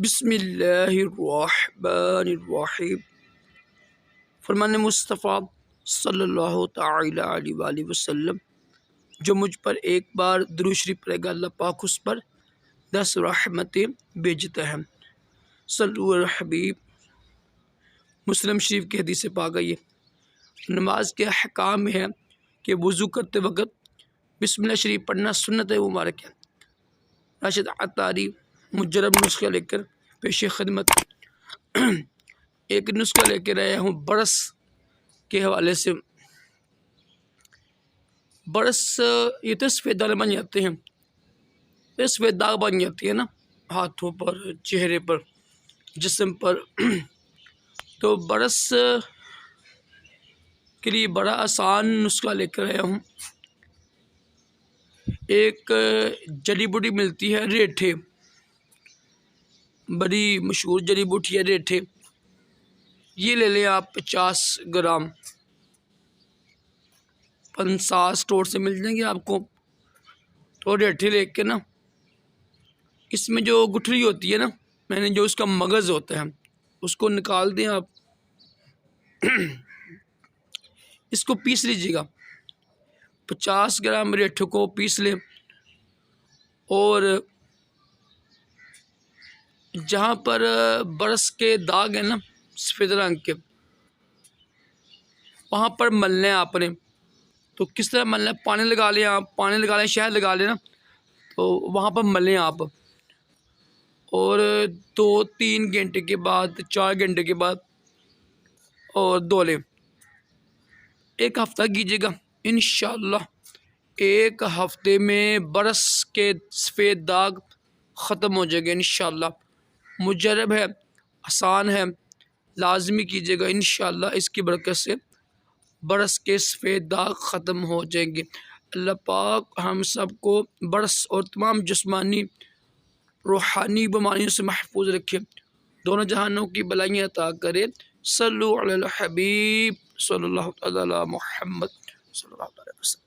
بسم اللہ الرحمن الرحیم۔ فرمان مصطفیٰ صلی اللہ تعالی علیہ وآلہ وسلم، جو مجھ پر ایک بار درود شریف پڑھے گا اللہ پاک اس پر 10 رحمتیں بھیجتا ہے۔ صلو علی الحبیب۔ مسلم شریف کی حدیث پاک ہے یہ۔ نماز کے احکام ہے کہ وضو کرتے وقت بسم اللہ شریف پڑھنا سنت مبارک ہے۔ راشد عطاری مجرب نسخہ لے کر پیش خدمت ایک نسخہ لے کے رہا ہوں برس کے حوالے سے۔ برس یہ تو سفید داغ بن جاتے ہیں، یہ سفید داغ بن جاتی ہے نا ہاتھوں پر، چہرے پر، جسم پر۔ تو برس کے لیے بڑا آسان نسخہ لے کر آیا ہوں۔ ایک جڑی بوٹی ملتی ہے ریٹھے، بڑی مشہور جڑی بوٹی ہے ریٹھے، یہ لے لیں آپ 50 گرام۔ 50 اسٹور سے مل جائیں گے آپ کو۔ تو ریٹھے لے کے نا، اس میں جو گٹھلی ہوتی ہے نا، میں نے جو اس کا مغز ہوتا ہے اس کو نکال دیں آپ۔ اس کو پیس لیجیے گا، 50 گرام ریٹھے کو پیس لیں، اور جہاں پر برس کے داغ ہیں نا سفید رنگ کے، وہاں پر ملنے آپ نے۔ تو کس طرح ملنا ہے؟ پانی لگا لیں آپ، پانی لگا لیں، شہد لگا لیں نا، تو وہاں پر ملیں آپ۔ اور 2-3 گھنٹے کے بعد، 4 گھنٹے کے بعد اور دھو لیں۔ 1 ہفتہ کیجیے گا، انشاءاللہ 1 ہفتے میں برس کے سفید داغ ختم ہو جائے گا انشاءاللہ۔ مجرب ہے، آسان ہے، لازمی کیجیے گا انشاءاللہ۔ اس کی برکت سے برس کے سفید داغ ختم ہو جائیں گے۔ اللہ پاک ہم سب کو برس اور تمام جسمانی روحانی بیماریوں سے محفوظ رکھے، دونوں جہانوں کی بلائیاں عطا کرے۔ صلو علی الحبیب صلی اللہ علی محمد صلی اللہ علیہ وسلم۔